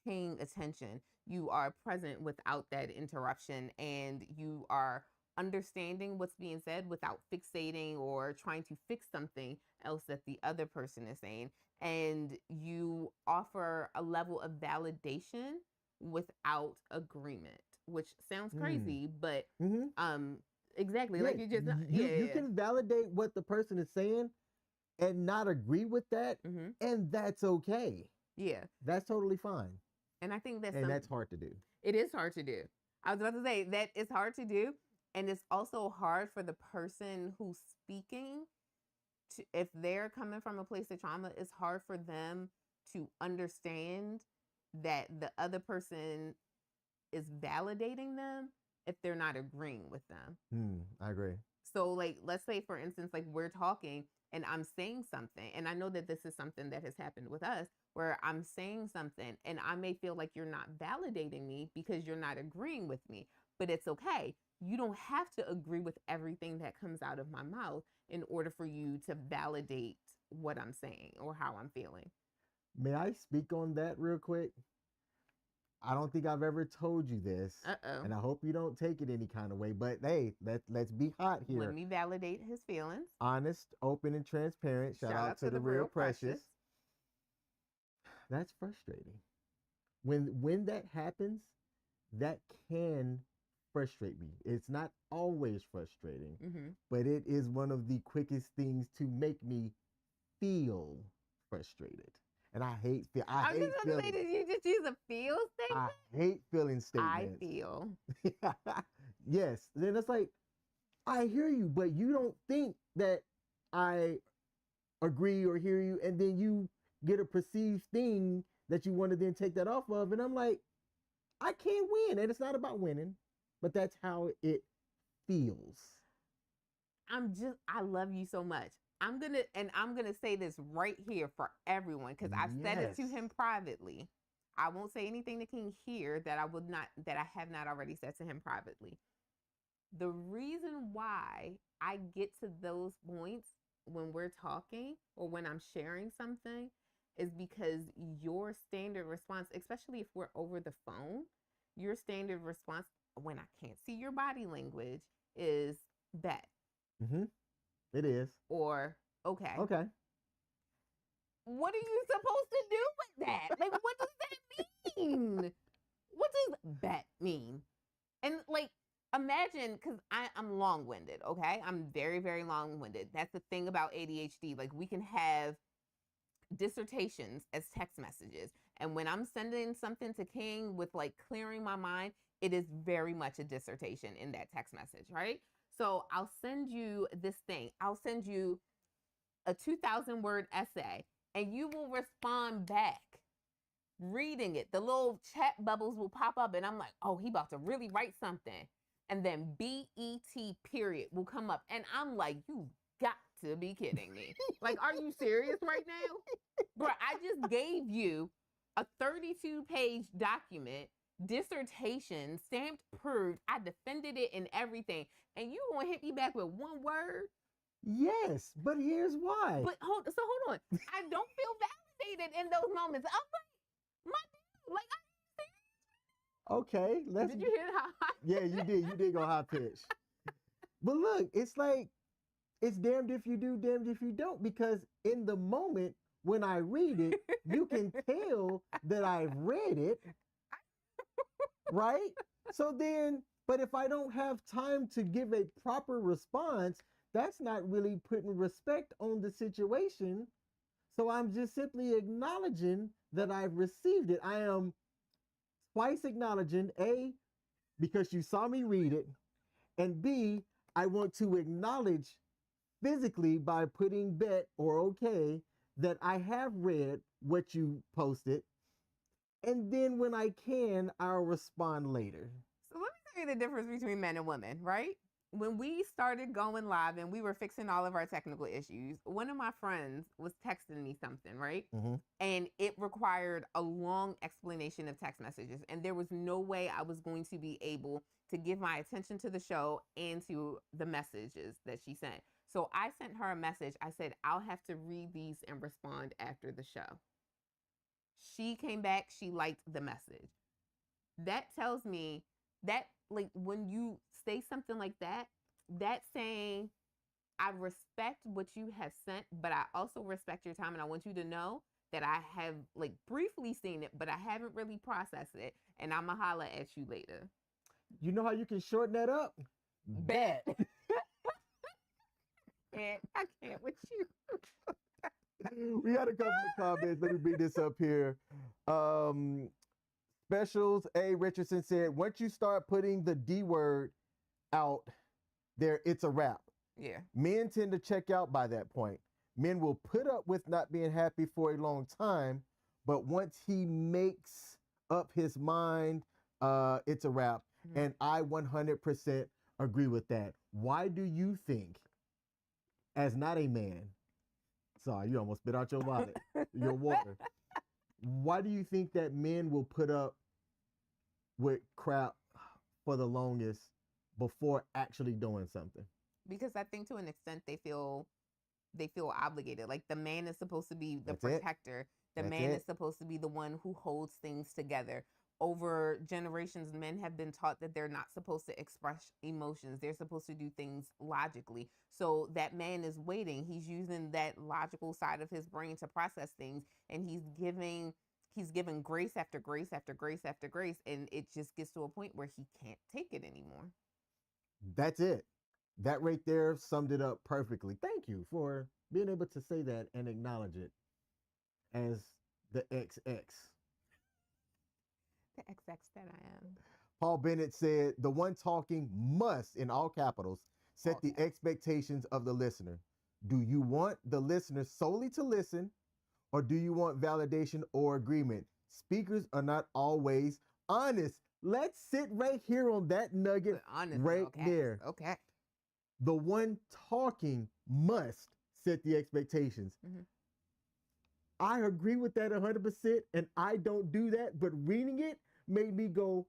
[SPEAKER 1] paying attention. You are present without that interruption, and you are understanding what's being said without fixating or trying to fix something else that the other person is saying. And you offer a level of validation without agreement, which sounds crazy, but exactly,
[SPEAKER 2] Yeah,
[SPEAKER 1] like you just
[SPEAKER 2] you can validate what the person is saying and not agree with that, and that's okay.
[SPEAKER 1] Yeah,
[SPEAKER 2] that's totally fine.
[SPEAKER 1] And I think
[SPEAKER 2] that's hard to do.
[SPEAKER 1] It is hard to do. I was about to say that it's hard to do, and it's also hard for the person who's speaking to, if they're coming from a place of trauma, it's hard for them to understand that the other person is validating them if they're not agreeing with them.
[SPEAKER 2] I agree.
[SPEAKER 1] So, like, let's say, for instance, like we're talking and I'm saying something, and I know that this is something that has happened with us, where I'm saying something and I may feel like you're not validating me because you're not agreeing with me, but it's okay. You don't have to agree with everything that comes out of my mouth in order for you to validate what I'm saying or how I'm feeling.
[SPEAKER 2] May I speak on that real quick? I don't think I've ever told you this, and I hope you don't take it any kind of way, but hey, let's be hot here.
[SPEAKER 1] Let me validate his feelings.
[SPEAKER 2] Honest, open, and transparent. Shout out to the real precious. That's frustrating. When that happens, that can frustrate me. It's not always frustrating, but it is one of the quickest things to make me feel frustrated. And I hate feeling.
[SPEAKER 1] Did you just use a feel statement?
[SPEAKER 2] I hate feeling statements.
[SPEAKER 1] I feel.
[SPEAKER 2] Yes. Then it's like, I hear you, but you don't think that I agree or hear you, and then you get a perceived thing that you want to then take that off of, and I'm like, I can't win, and it's not about winning, but that's how it feels.
[SPEAKER 1] I love you so much. I'm gonna say this right here for everyone, because I've said it to him privately. I won't say anything to King here that I have not already said to him privately. The reason why I get to those points when we're talking or when I'm sharing something is because your standard response, especially if we're over the phone, your standard response when I can't see your body language is bet.
[SPEAKER 2] It is.
[SPEAKER 1] Or okay.
[SPEAKER 2] Okay.
[SPEAKER 1] What are you supposed to do with that? Like, what does that mean? What does bet mean? And like, imagine, because I'm long-winded, okay? I'm very, very long-winded. That's the thing about ADHD. Like, we can have dissertations as text messages. And when I'm sending something to King with like clearing my mind, it is very much a dissertation in that text message, right? So I'll send you this thing. I'll send you a 2,000 word essay, and you will respond back reading it. The little chat bubbles will pop up, and I'm like, oh, he about to really write something. And then BET period will come up, and I'm like, you got to be kidding me. Like, are you serious right now? Bro, I just gave you a 32-page document, dissertation, stamped, proved. I defended it and everything. And you gonna hit me back with one word?
[SPEAKER 2] Yes, but here's why.
[SPEAKER 1] But hold on. I don't feel validated in those moments. I'm like, my dude, like,
[SPEAKER 2] okay, let's.
[SPEAKER 1] Did you hear how high?
[SPEAKER 2] Yeah, you did. You did go high pitch. But look, it's like, it's damned if you do, damned if you don't, because in the moment when I read it, you can tell that I've read it, right? So then, but if I don't have time to give a proper response, that's not really putting respect on the situation. So I'm just simply acknowledging that I've received it. I am twice acknowledging, A, because you saw me read it, and B, I want to acknowledge physically by putting bet or okay that I have read what you posted, and then when I can, I'll respond later.
[SPEAKER 1] So let me tell you the difference between men and women, right? when we started going live and we were fixing all of our technical issues, one of my friends was texting me something, right?
[SPEAKER 2] Mm-hmm.
[SPEAKER 1] And it required a long explanation of text messages. And there was no way I was going to be able to give my attention to the show and to the messages that she sent. So I sent her a message. I said, I'll have to read these and respond after the show. She came back, she liked the message. That tells me that, like, when you say something like that, that's saying, I respect what you have sent, but I also respect your time. And I want you to know that I have, like, briefly seen it, but I haven't really processed it. And I'm going to holler at you later.
[SPEAKER 2] You know how you can shorten that up?
[SPEAKER 1] Bet. I can't with you.
[SPEAKER 2] We got a couple of comments. Let me bring this up here. Specials A. Richardson said, once you start putting the D word out there, it's a wrap.
[SPEAKER 1] Yeah.
[SPEAKER 2] Men tend to check out by that point. Men will put up with not being happy for a long time, but once he makes up his mind, it's a wrap. Mm-hmm. And I 100% agree with that. Why do you think, as not a man, sorry, you almost spit out your wallet, your water. Why do you think that men will put up with crap for the longest before actually doing something?
[SPEAKER 1] Because I think to an extent they feel obligated. Like the man is supposed to be the
[SPEAKER 2] That's
[SPEAKER 1] protector. The
[SPEAKER 2] That's
[SPEAKER 1] man
[SPEAKER 2] it.
[SPEAKER 1] is supposed to be the one who holds things together. Over generations, men have been taught that they're not supposed to express emotions. They're supposed to do things logically. So that man is waiting. He's using that logical side of his brain to process things, and he's giving grace after grace after grace after grace, and it just gets to a point where he can't take it anymore.
[SPEAKER 2] That's it. That right there summed it up perfectly. Thank you for being able to say that and acknowledge it as the XX.
[SPEAKER 1] The XX that I am.
[SPEAKER 2] Paul Bennett said, the one talking must, in all capitals, set the expectations of the listener. Do you want the listener solely to listen, or do you want validation or agreement? Speakers are not always honest. Let's sit right here on that nugget right there.
[SPEAKER 1] Okay.
[SPEAKER 2] The one talking must set the expectations. Mm-hmm. I agree with that 100%, and I don't do that, but reading it made me go,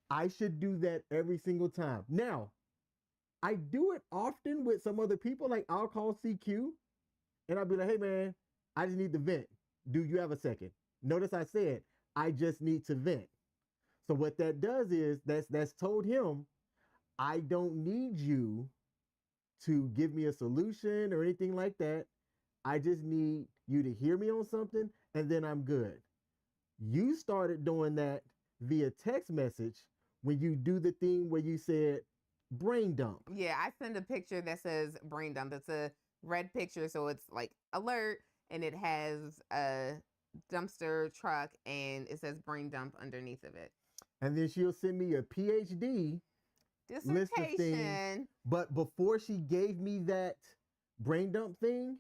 [SPEAKER 2] I should do that every single time. Now, I do it often with some other people, like I'll call CQ, and I'll be like, hey man, I just need to vent. Do you have a second? Notice I said, I just need to vent. So what that does is, that's told him, I don't need you to give me a solution or anything like that. I just need you to hear me on something, and then I'm good. You started doing that via text message when you do the thing where you said brain dump.
[SPEAKER 1] Yeah, I send a picture that says brain dump. It's a red picture, so it's like alert, and it has a dumpster truck, and it says brain dump underneath of it.
[SPEAKER 2] And then she'll send me a PhD
[SPEAKER 1] dissertation.
[SPEAKER 2] But before she gave me that brain dump thing,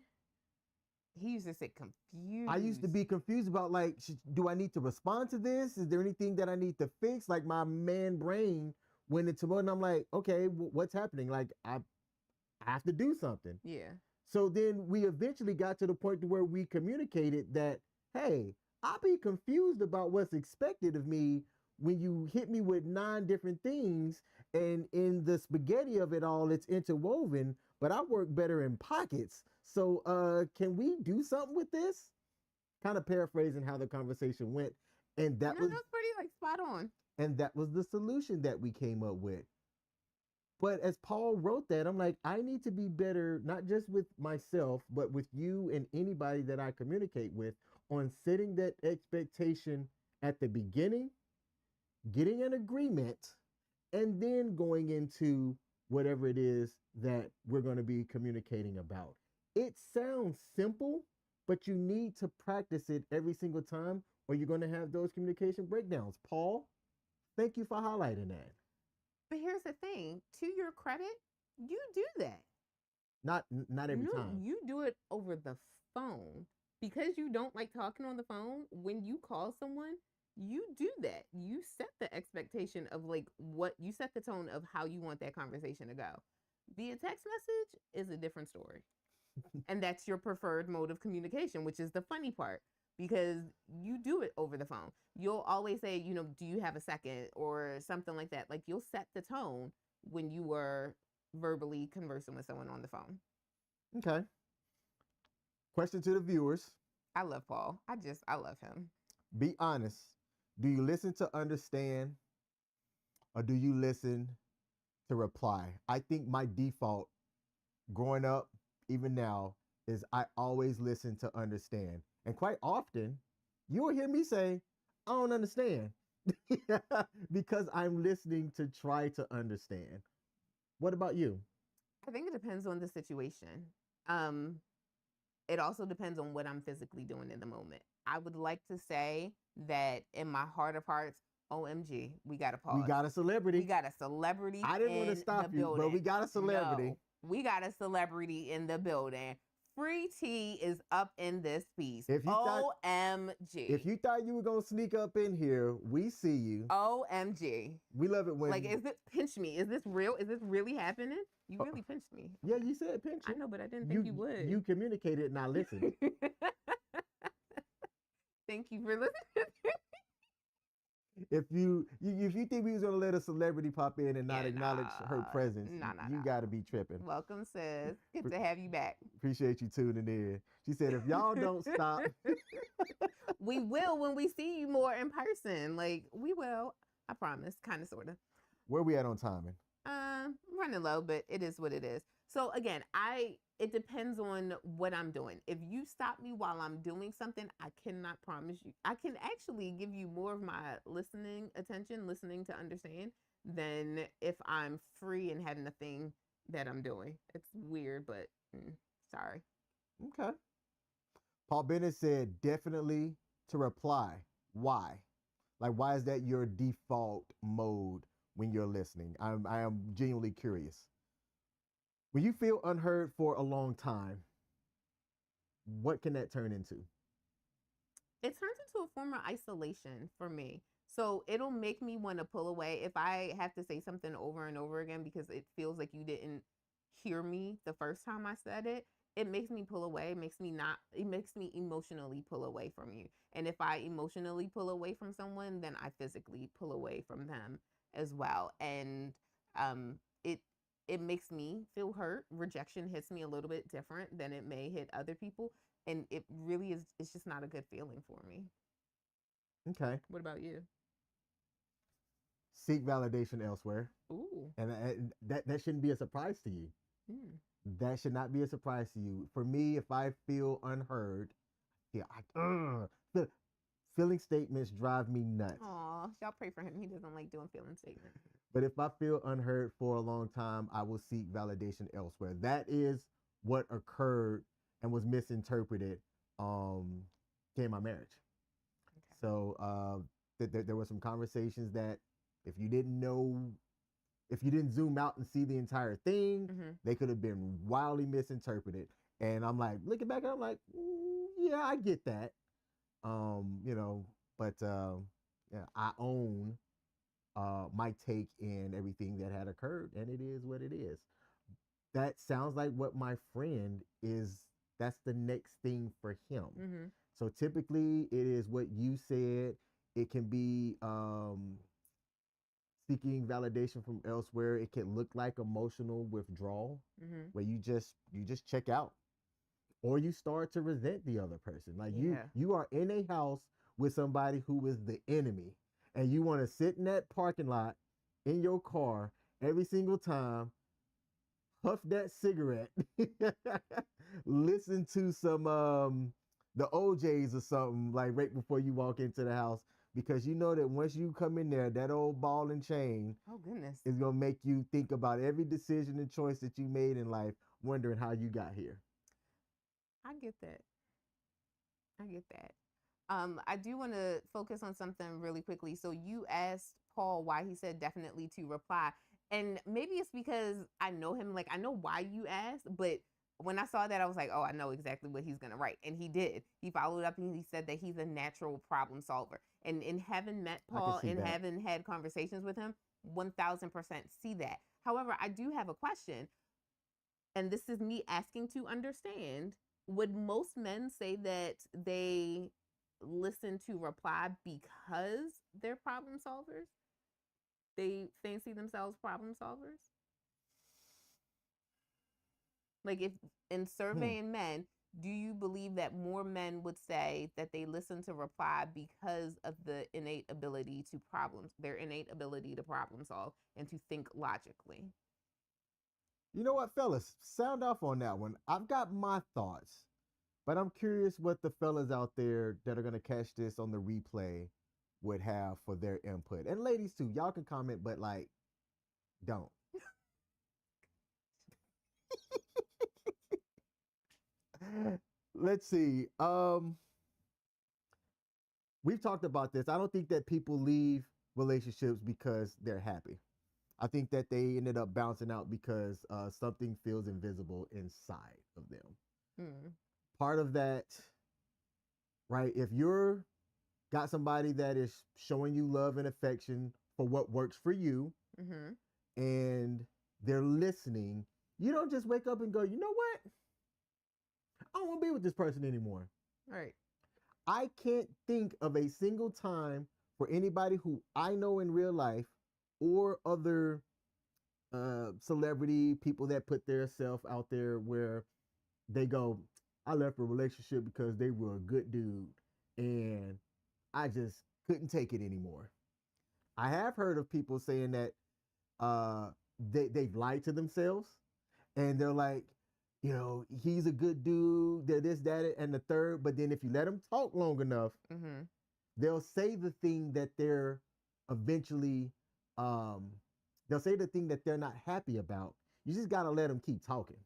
[SPEAKER 1] he used to say confused.
[SPEAKER 2] I used to be confused about, like, do I need to respond to this? Is there anything that I need to fix? Like, my man brain went into mode, and I'm like, okay, what's happening? Like, I have to do something.
[SPEAKER 1] Yeah.
[SPEAKER 2] So then we eventually got to the point to where we communicated that, hey, I'll be confused about what's expected of me when you hit me with 9 different things, and in the spaghetti of it all, it's interwoven, but I work better in pockets. So can we do something with this? Kind of paraphrasing how the conversation went. And that was
[SPEAKER 1] pretty like spot on.
[SPEAKER 2] And that was the solution that we came up with. But as Paul wrote that, I'm like, I need to be better, not just with myself, but with you and anybody that I communicate with, on setting that expectation at the beginning, getting an agreement, and then going into whatever it is that we're going to be communicating about. It sounds simple, but you need to practice it every single time, or you're going to have those communication breakdowns. Paul, thank you for highlighting that.
[SPEAKER 1] But here's the thing, to your credit, you do that.
[SPEAKER 2] Not every time.
[SPEAKER 1] You do it over the phone. Because you don't like talking on the phone, when you call someone, you do that. You set the expectation of like what you set the tone of how you want that conversation to go. Via text message is a different story. And that's your preferred mode of communication, which is the funny part because you do it over the phone. You'll always say, do you have a second or something like that. Like you'll set the tone when you were verbally conversing with someone on the phone.
[SPEAKER 2] Okay. Question to the viewers.
[SPEAKER 1] I love Paul. I love him.
[SPEAKER 2] Be honest. Do you listen to understand or do you listen to reply? I think my default growing up, even now, is I always listen to understand. And quite often, you will hear me say, I don't understand because I'm listening to try to understand. What about you?
[SPEAKER 1] I think it depends on the situation. It also depends on what I'm physically doing in the moment. I would like to say that in my heart of hearts, OMG, we got to pause.
[SPEAKER 2] We got a celebrity.
[SPEAKER 1] We got a celebrity.
[SPEAKER 2] I didn't want to stop you,
[SPEAKER 1] building.
[SPEAKER 2] but we got a celebrity.
[SPEAKER 1] No, we got a celebrity in the building. Free T is up in this piece. OMG.
[SPEAKER 2] If you thought you were going to sneak up in here, we see you.
[SPEAKER 1] OMG.
[SPEAKER 2] We love it when...
[SPEAKER 1] Like, pinch me. Is this real? Is this really happening? You really pinched me.
[SPEAKER 2] Yeah, you said pinch me.
[SPEAKER 1] I know, but I didn't think you would.
[SPEAKER 2] You communicated and I listened.
[SPEAKER 1] Thank you for listening.
[SPEAKER 2] If you think we was gonna let a celebrity pop in and not acknowledge her presence, you gotta be tripping.
[SPEAKER 1] Welcome, sis. Good to have you back.
[SPEAKER 2] Appreciate you tuning in. She said, if y'all don't stop,
[SPEAKER 1] we will when we see you more in person. Like we will, I promise. Kind of, sort of.
[SPEAKER 2] Where we at on timing?
[SPEAKER 1] Running low, but it is what it is. So again, it depends on what I'm doing. If you stop me while I'm doing something, I cannot promise you. I can actually give you more of my listening attention, listening to understand, than if I'm free and have nothing that I'm doing. It's weird, but sorry.
[SPEAKER 2] Okay. Paul Bennett said, definitely to reply. Why? Like, why is that your default mode when you're listening? I am genuinely curious. When you feel unheard for a long time, what can that turn into?
[SPEAKER 1] It turns into a form of isolation for me. So it'll make me want to pull away if I have to say something over and over again because it feels like you didn't hear me the first time I said it. It makes me pull away. It makes me emotionally pull away from you. And if I emotionally pull away from someone, then I physically pull away from them as well. And it makes me feel hurt. Rejection hits me a little bit different than it may hit other people. And it really is, it's just not a good feeling for me.
[SPEAKER 2] Okay.
[SPEAKER 1] What about you?
[SPEAKER 2] Seek validation elsewhere.
[SPEAKER 1] Ooh.
[SPEAKER 2] And that shouldn't be a surprise to you. That should not be a surprise to you. For me, if I feel unheard, the feeling statements drive me nuts.
[SPEAKER 1] Aw, y'all pray for him. He doesn't like doing feeling statements.
[SPEAKER 2] But if I feel unheard for a long time, I will seek validation elsewhere. That is what occurred and was misinterpreted in my marriage. Okay. So there were some conversations that if you didn't zoom out and see the entire thing, they could have been wildly misinterpreted. And I'm like, looking back, I'm like, yeah, I get that. But I own my take in everything that had occurred, and it is what it is. That sounds like what my friend is. That's the next thing for him. So typically it is what you said. It can be seeking validation from elsewhere. It can look like emotional withdrawal, where you just check out, or you start to resent the other person. Like you are in a house with somebody who is the enemy, and you want to sit in that parking lot in your car every single time, puff that cigarette, listen to some the OJs or something like right before you walk into the house, because you know that once you come in there, that old ball and chain,
[SPEAKER 1] oh goodness,
[SPEAKER 2] is gonna make you think about every decision and choice that you made in life, wondering how you got here.
[SPEAKER 1] I get that. I do want to focus on something really quickly. So you asked Paul why he said definitely to reply. And maybe it's because I know him, like I know why you asked, but when I saw that, I was like, oh, I know exactly what he's going to write. And he did. He followed up and he said that he's a natural problem solver. And in having met Paul and having had conversations with him, 1000% see that. However, I do have a question. And this is me asking to understand. Would most men say that they listen to reply because they're problem solvers? They fancy themselves problem solvers? Like, if in surveying men, do you believe that more men would say that they listen to reply because of their innate ability to problem solve and to think logically?
[SPEAKER 2] You know what, fellas? Sound off on that one. I've got my thoughts, but I'm curious what the fellas out there that are going to catch this on the replay would have for their input. And ladies too, y'all can comment, but like, don't. Let's see. We've talked about this. I don't think that people leave relationships because they're happy. I think that they ended up bouncing out because something feels invisible inside of them. Part of that, right? If you're got somebody that is showing you love and affection for what works for you, and they're listening, you don't just wake up and go, you know what? I don't want to be with this person anymore.
[SPEAKER 1] Right.
[SPEAKER 2] I can't think of a single time for anybody who I know in real life or other celebrity people that put their self out there where they go, I left a relationship because they were a good dude and I just couldn't take it anymore. I have heard of people saying that they've lied to themselves and they're like, you know, he's a good dude, they're this, that, and the third. But then if you let them talk long enough, they'll say the thing that they're eventually, they'll say the thing that they're not happy about. You just got to let them keep talking.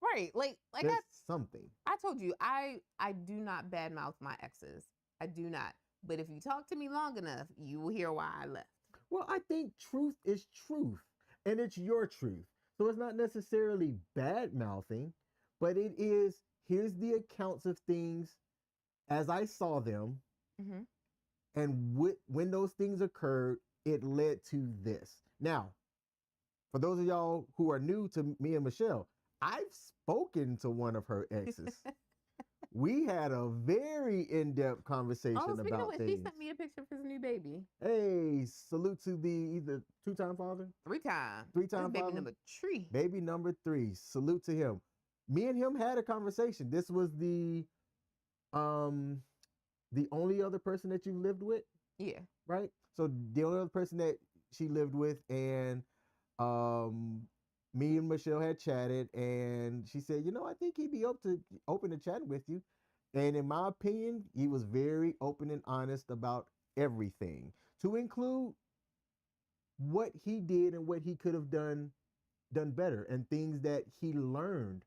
[SPEAKER 1] Right. Like
[SPEAKER 2] there's something.
[SPEAKER 1] I told you, I do not badmouth my exes. I do not. But if you talk to me long enough, you will hear why I left.
[SPEAKER 2] Well, I think truth is truth, and it's your truth. So it's not necessarily bad mouthing, but it is, here's the accounts of things as I saw them. And when those things occurred, it led to this. Now, for those of y'all who are new to me and Michelle, I've spoken to one of her exes. We had a very in-depth conversation about things.
[SPEAKER 1] He sent me a picture of his new baby.
[SPEAKER 2] Hey, salute to the either two-time father?
[SPEAKER 1] Three-time
[SPEAKER 2] Three-time
[SPEAKER 1] baby
[SPEAKER 2] father?
[SPEAKER 1] number 3.
[SPEAKER 2] Baby number 3. Salute to him. Me and him had a conversation. This was the only other person that you lived with?
[SPEAKER 1] Yeah.
[SPEAKER 2] Right? So the only other person that she lived with, and me and Michelle had chatted, and she said, you know, I think he'd be open to chatting with you. And in my opinion, he was very open and honest about everything, to include what he did and what he could have done better, and things that he learned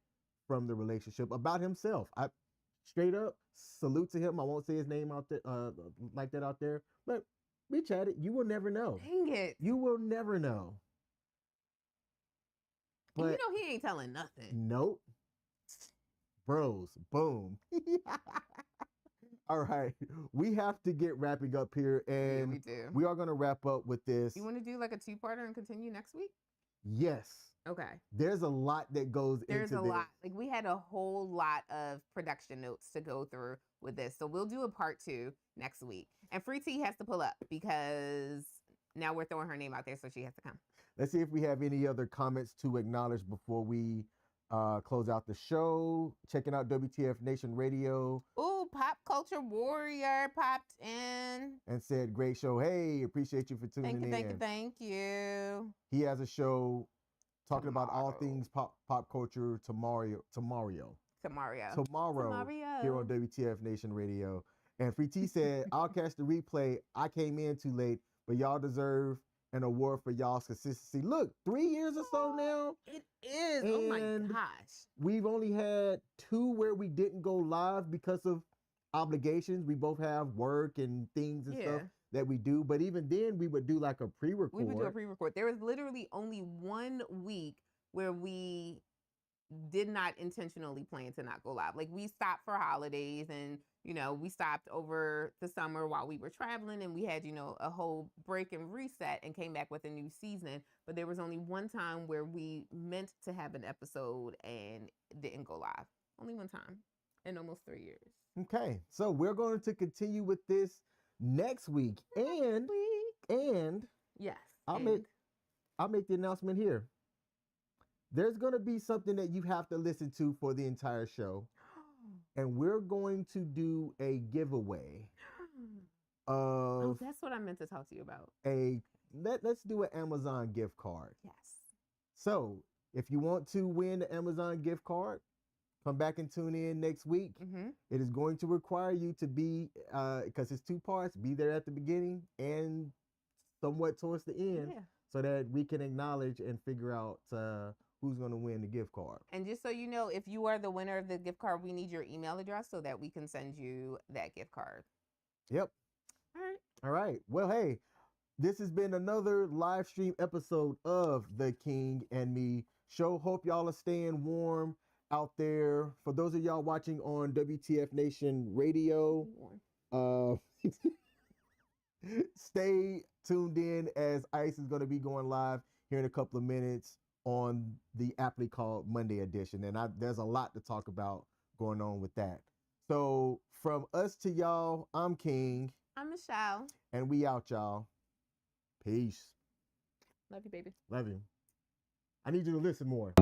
[SPEAKER 2] from the relationship about himself. I straight up salute to him. I won't say his name out there like that out there, but we chatted. You will never know.
[SPEAKER 1] Dang it.
[SPEAKER 2] You will never know.
[SPEAKER 1] But, you know he ain't telling nothing.
[SPEAKER 2] Nope. Bros, boom. All right. We have to get wrapping up here, and
[SPEAKER 1] we do.
[SPEAKER 2] We are going to wrap up with this.
[SPEAKER 1] You want to do like a 2-parter and continue next week?
[SPEAKER 2] Yes.
[SPEAKER 1] Okay.
[SPEAKER 2] There's a lot that goes into this. There's a lot.
[SPEAKER 1] Like, we had a whole lot of production notes to go through with this. So we'll do a part 2 next week. And Free T has to pull up because now we're throwing her name out there, so she has to come.
[SPEAKER 2] Let's see if we have any other comments to acknowledge before we close out the show. Checking out WTF Nation Radio.
[SPEAKER 1] Ooh, Pop Culture Warrior popped in.
[SPEAKER 2] And said, great show. Hey, appreciate you for tuning in.
[SPEAKER 1] Thank you.
[SPEAKER 2] He has a show talking about all things pop culture tomorrow here on WTF Nation Radio. And Free T said, I'll catch the replay. I came in too late, but y'all deserve an award for y'all's consistency. Look, 3 years or so now.
[SPEAKER 1] It is. Oh my gosh.
[SPEAKER 2] We've only had 2 where we didn't go live because of obligations. We both have work and things and stuff that we do. But even then, we would do like a pre-record.
[SPEAKER 1] We would do a pre-record. There was literally only 1 week where we did not intentionally plan to not go live. Like, we stopped for holidays, and we stopped over the summer while we were traveling, and we had a whole break and reset and came back with a new season. But there was only one time where we meant to have an episode and didn't go live. Only one time in almost 3 years.
[SPEAKER 2] Okay, so we're going to continue with this next week, and
[SPEAKER 1] yes,
[SPEAKER 2] I'll make the announcement here. There's going to be something that you have to listen to for the entire show, and we're going to do a giveaway of.
[SPEAKER 1] That's what I meant to talk to you about.
[SPEAKER 2] Let's do an Amazon gift card.
[SPEAKER 1] Yes.
[SPEAKER 2] So if you want to win the Amazon gift card, come back and tune in next week.
[SPEAKER 1] Mm-hmm.
[SPEAKER 2] It is going to require you to be, because it's 2 parts, be there at the beginning and somewhat towards the end, so that we can acknowledge and figure out who's going to win the gift card.
[SPEAKER 1] And just so you know, if you are the winner of the gift card, we need your email address so that we can send you that gift card.
[SPEAKER 2] Yep. All right. Well, hey, this has been another live stream episode of the King and Me show. Hope y'all are staying warm out there. For those of y'all watching on WTF Nation Radio, stay tuned in, as Ice is going to be going live here in a couple of minutes on the aptly called Monday edition. And there's a lot to talk about going on with that. So from us to y'all, I'm King.
[SPEAKER 1] I'm Michelle.
[SPEAKER 2] And we out, y'all. Peace.
[SPEAKER 1] Love you, baby.
[SPEAKER 2] Love you. I need you to listen more.